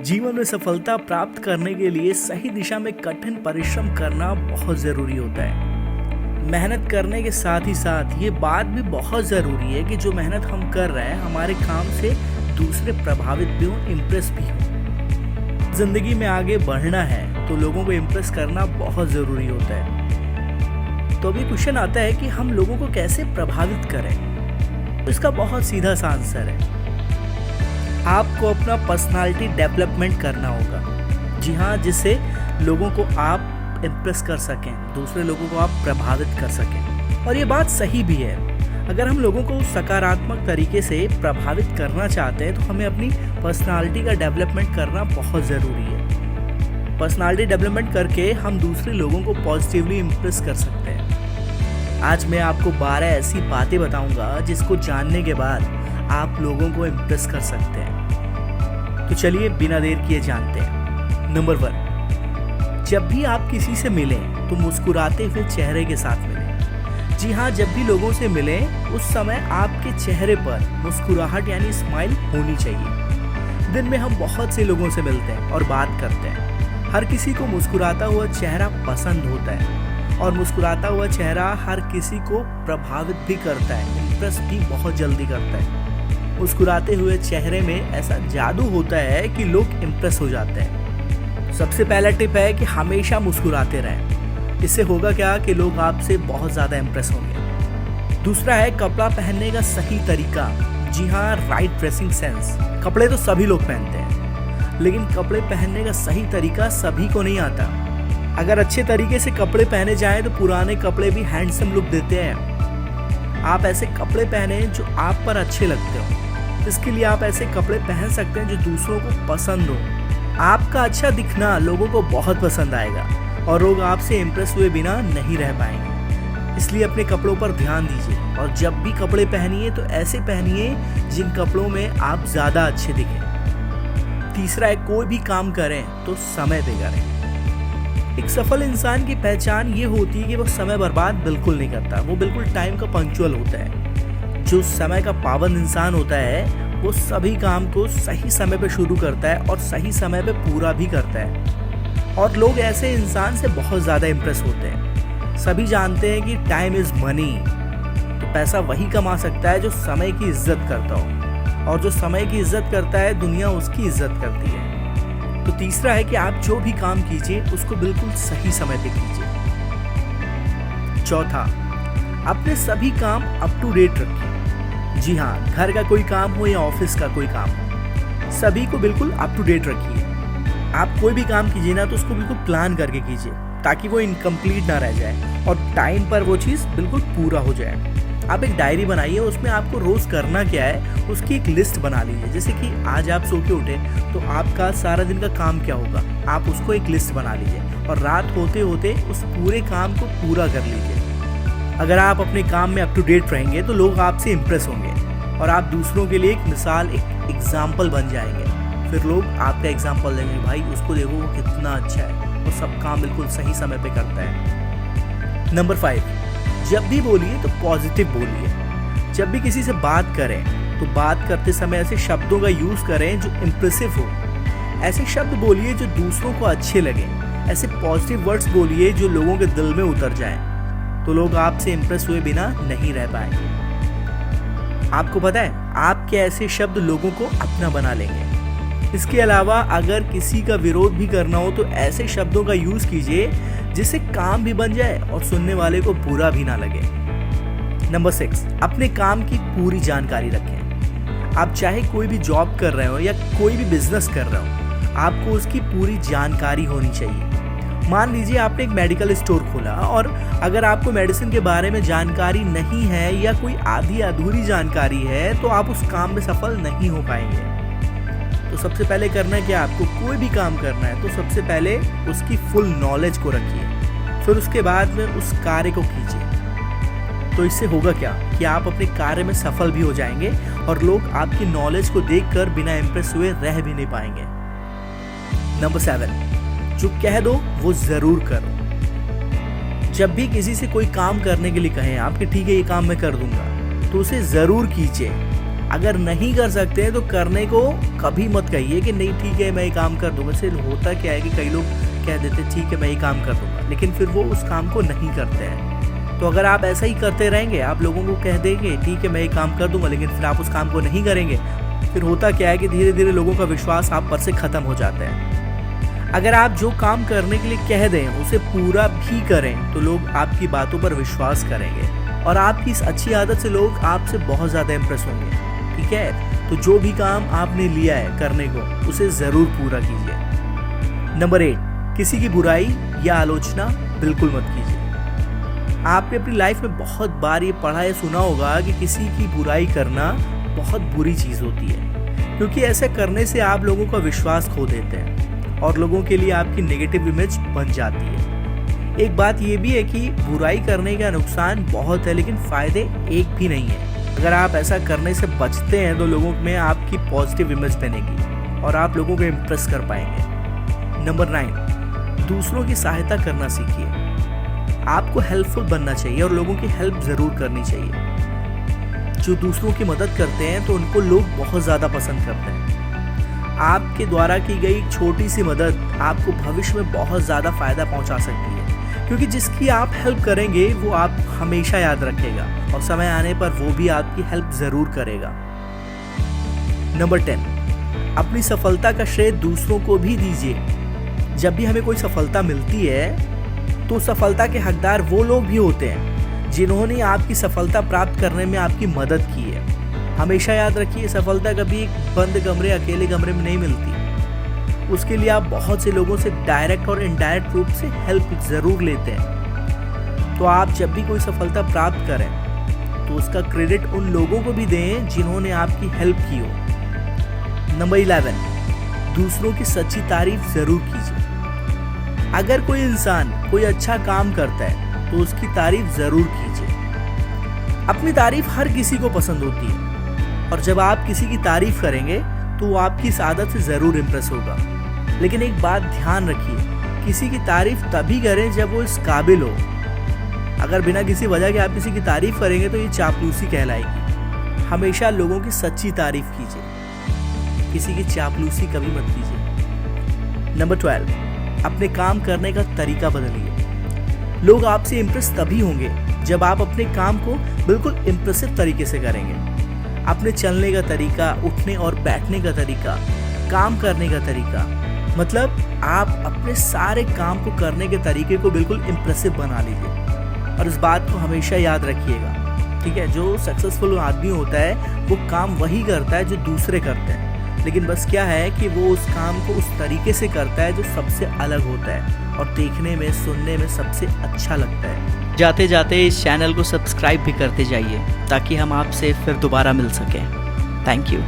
जीवन में सफलता प्राप्त करने के लिए सही दिशा में कठिन परिश्रम करना बहुत जरूरी होता है। मेहनत करने के साथ ही साथ ये बात भी बहुत जरूरी है कि जो मेहनत हम कर रहे हैं हमारे काम से दूसरे प्रभावित भी हों, इम्प्रेस भी हों। जिंदगी में आगे बढ़ना है तो लोगों को इम्प्रेस करना बहुत जरूरी होता है। तो अभी क्वेश्चन आता है कि हम लोगों को कैसे प्रभावित करें। तो इसका बहुत सीधा सा आंसर है, आपको अपना पर्सनालिटी डेवलपमेंट करना होगा। जी हाँ, जिससे लोगों को आप इम्प्रेस कर सकें, दूसरे लोगों को आप प्रभावित कर सकें। और ये बात सही भी है। अगर हम लोगों को सकारात्मक तरीके से प्रभावित करना चाहते हैं तो हमें अपनी पर्सनालिटी का डेवलपमेंट करना बहुत ज़रूरी है। पर्सनालिटी डेवलपमेंट करके हम दूसरे लोगों को पॉजिटिवली इम्प्रेस कर सकते हैं। आज मैं आपको 12 ऐसी बातें बताऊंगा जिसको जानने के बाद आप लोगों को इम्प्रेस कर सकते हैं। तो चलिए बिना देर किए जानते हैं। नंबर 1, जब भी आप किसी से मिलें तो मुस्कुराते हुए चेहरे के साथ मिलें। जी हाँ, जब भी लोगों से मिलें उस समय आपके चेहरे पर मुस्कुराहट यानी स्माइल होनी चाहिए। दिन में हम बहुत से लोगों से मिलते हैं और बात करते हैं। हर किसी को मुस्कुराता हुआ चेहरा पसंद होता है और मुस्कुराता हुआ चेहरा हर किसी को प्रभावित भी करता है, इम्प्रेस भी बहुत जल्दी करता है। मुस्कुराते हुए चेहरे में ऐसा जादू होता है कि लोग इम्प्रेस हो जाते हैं। सबसे पहला टिप है कि हमेशा मुस्कुराते रहें। इससे होगा क्या कि लोग आपसे बहुत ज़्यादा इम्प्रेस होंगे। दूसरा है कपड़ा पहनने का सही तरीका। जी हाँ, राइट ड्रेसिंग सेंस। कपड़े तो सभी लोग पहनते हैं, लेकिन कपड़े पहनने का सही तरीका सभी को नहीं आता। अगर अच्छे तरीके से कपड़े पहने जाएं तो पुराने कपड़े भी हैंडसम लुक देते हैं। आप ऐसे कपड़े पहने जो आप पर अच्छे लगते हो। इसके लिए आप ऐसे कपड़े पहन सकते हैं जो दूसरों को पसंद हो। आपका अच्छा दिखना लोगों को बहुत पसंद आएगा और लोग आपसे इम्प्रेस हुए बिना नहीं रह पाएंगे। इसलिए अपने कपड़ों पर ध्यान दीजिए और जब भी कपड़े पहनिए तो ऐसे पहनिए जिन कपड़ों में आप ज़्यादा अच्छे दिखें। तीसरा है कोई भी काम करें तो समय पे करें। एक सफल इंसान की पहचान ये होती है कि वो समय बर्बाद बिल्कुल नहीं करता, वो बिल्कुल टाइम का पंक्चुअल होता है। जो समय का पाबंद इंसान होता है वो सभी काम को सही समय पे शुरू करता है और सही समय पे पूरा भी करता है। और लोग ऐसे इंसान से बहुत ज़्यादा इम्प्रेस होते हैं। सभी जानते हैं कि टाइम इज़ मनी। तो पैसा वही कमा सकता है जो समय की इज्जत करता हो, और जो समय की इज्जत करता है दुनिया उसकी इज्जत करती है। तो तीसरा है कि आप जो भी काम कीजिए उसको बिल्कुल सही समय पे कीजिए। चौथा, अपने सभी काम अप टू डेट रखिए। जी हाँ, घर का कोई काम हो या ऑफिस का कोई काम हो, सभी को बिल्कुल अप टू डेट रखिए। आप कोई भी काम कीजिए ना तो उसको बिल्कुल प्लान करके कीजिए ताकि वो इनकम्प्लीट ना रह जाए और टाइम पर वो चीज़ बिल्कुल पूरा हो जाए। आप एक डायरी बनाइए, उसमें आपको रोज़ करना क्या है उसकी एक लिस्ट बना लीजिए। जैसे कि आज आप सो के उठे तो आपका सारा दिन का काम क्या होगा, आप उसको एक लिस्ट बना लीजिए और रात होते होते उस पूरे काम को पूरा कर लीजिए। अगर आप अपने काम में अप टू डेट रहेंगे तो लोग आपसे इम्प्रेस होंगे और आप दूसरों के लिए एक मिसाल, एक एग्जाम्पल बन जाएंगे। फिर लोग आपका एग्जाम्पल देंगे, भाई उसको देखो वो कितना अच्छा है, वो सब काम बिल्कुल सही समय पे करता है। नंबर 5, जब भी बोलिए तो पॉजिटिव बोलिए। जब भी किसी से बात करें तो बात करते समय ऐसे शब्दों का यूज़ करें जो इम्प्रेसिव हो। ऐसे शब्द बोलिए जो दूसरों को अच्छे लगें। ऐसे पॉजिटिव वर्ड्स बोलिए जो लोगों के दिल में उतर जाएं। तो लोग आपसे इम्प्रेस हुए बिना नहीं रह पाएंगे। आपको पता है, आपके ऐसे शब्द लोगों को अपना बना लेंगे। इसके अलावा अगर किसी का विरोध भी करना हो तो ऐसे शब्दों का यूज कीजिए जिससे काम भी बन जाए और सुनने वाले को बुरा भी ना लगे। नंबर 6, अपने काम की पूरी जानकारी रखें। आप चाहे कोई भी जॉब कर रहे हो या कोई भी बिजनेस कर रहे हो, आपको उसकी पूरी जानकारी होनी चाहिए। मान लीजिए आपने एक मेडिकल स्टोर खोला और अगर आपको मेडिसिन के बारे में जानकारी नहीं है या कोई आधी अधूरी जानकारी है तो आप उस काम में सफल नहीं हो पाएंगे। तो सबसे पहले करना है कि आपको कोई भी काम करना है तो सबसे पहले उसकी फुल नॉलेज को रखिए, फिर उसके बाद में उस कार्य को कीजिए। तो इससे होगा क्या कि आप अपने कार्य में सफल भी हो जाएंगे और लोग आपकी नॉलेज को देखकर बिना इम्प्रेस हुए रह भी नहीं पाएंगे। नंबर 7, जो कह दो वो जरूर करो। जब भी किसी से कोई काम करने के लिए कहें आप कि ठीक है ये काम मैं कर दूंगा, तो उसे जरूर कीजिए। अगर नहीं कर सकते हैं तो करने को कभी मत कहिए कि नहीं ठीक है मैं ये काम कर दूंगा। वैसे होता क्या है कि कई लोग कह देते हैं ठीक है मैं ये काम कर दूंगा, लेकिन फिर वो उस काम को नहीं करते हैं। तो अगर आप ऐसा ही करते रहेंगे, आप लोगों को कह देंगे ठीक है मैं ये काम कर दूंगा, लेकिन फिर आप उस काम को नहीं करेंगे, फिर होता क्या है कि धीरे धीरे लोगों का विश्वास आप पर से ख़त्म हो जाता है। अगर आप जो काम करने के लिए कह दें उसे पूरा भी करें तो लोग आपकी बातों पर विश्वास करेंगे और आपकी इस अच्छी आदत से लोग आपसे बहुत ज़्यादा इम्प्रेस होंगे। ठीक है, तो जो भी काम आपने लिया है करने को उसे ज़रूर पूरा कीजिए। नंबर 8, किसी की बुराई या आलोचना बिल्कुल मत कीजिए। आपने अपनी लाइफ में बहुत बार ये पढ़ा या सुना होगा कि किसी की बुराई करना बहुत बुरी चीज़ होती है, क्योंकि ऐसा करने से आप लोगों का विश्वास खो देते हैं और लोगों के लिए आपकी नेगेटिव इमेज बन जाती है। एक बात ये भी है कि बुराई करने का नुकसान बहुत है, लेकिन फ़ायदे एक भी नहीं है। अगर आप ऐसा करने से बचते हैं तो लोगों में आपकी पॉजिटिव इमेज बनेगी और आप लोगों को इम्प्रेस कर पाएंगे। नंबर 9, दूसरों की सहायता करना सीखिए। आपको हेल्पफुल बनना चाहिए और लोगों की हेल्प ज़रूर करनी चाहिए। जो दूसरों की मदद करते हैं तो उनको लोग बहुत ज़्यादा पसंद करते हैं। आपके द्वारा की गई छोटी सी मदद आपको भविष्य में बहुत ज़्यादा फ़ायदा पहुंचा सकती है, क्योंकि जिसकी आप हेल्प करेंगे वो आप हमेशा याद रखेगा और समय आने पर वो भी आपकी हेल्प ज़रूर करेगा। नंबर 10, अपनी सफलता का श्रेय दूसरों को भी दीजिए। जब भी हमें कोई सफलता मिलती है तो सफलता के हकदार वो लोग भी होते हैं जिन्होंने आपकी सफलता प्राप्त करने में आपकी मदद की है। हमेशा याद रखिए, सफलता कभी एक बंद कमरे अकेले कमरे में नहीं मिलती। उसके लिए आप बहुत से लोगों से डायरेक्ट और इनडायरेक्ट रूप से हेल्प ज़रूर लेते हैं। तो आप जब भी कोई सफलता प्राप्त करें तो उसका क्रेडिट उन लोगों को भी दें जिन्होंने आपकी हेल्प की हो। नंबर 11, दूसरों की सच्ची तारीफ ज़रूर कीजिए। अगर कोई इंसान कोई अच्छा काम करता है तो उसकी तारीफ ज़रूर कीजिए। अपनी तारीफ हर किसी को पसंद होती है और जब आप किसी की तारीफ करेंगे तो वो आपकी इस आदत से ज़रूर इम्प्रेस होगा। लेकिन एक बात ध्यान रखिए, किसी की तारीफ तभी करें जब वो इस काबिल हो। अगर बिना किसी वजह के आप किसी की तारीफ करेंगे तो ये चापलूसी कहलाएगी। हमेशा लोगों की सच्ची तारीफ कीजिए, किसी की चापलूसी कभी मत कीजिए। नंबर 12, अपने काम करने का तरीका बदलिए। लोग आपसे इम्प्रेस तभी होंगे जब आप अपने काम को बिल्कुल इम्प्रेसिव तरीके से करेंगे। अपने चलने का तरीका, उठने और बैठने का तरीका, काम करने का तरीका, मतलब आप अपने सारे काम को करने के तरीके को बिल्कुल इम्प्रेसिव बना लीजिए। और इस बात को हमेशा याद रखिएगा, ठीक है। जो सक्सेसफुल आदमी होता है वो काम वही करता है जो दूसरे करते हैं, लेकिन बस क्या है कि वो उस काम को उस तरीके से करता है जो सबसे अलग होता है और देखने में, सुनने में सबसे अच्छा लगता है। जाते जाते इस चैनल को सब्सक्राइब भी करते जाइए ताकि हम आपसे फिर दोबारा मिल सकें। Thank you.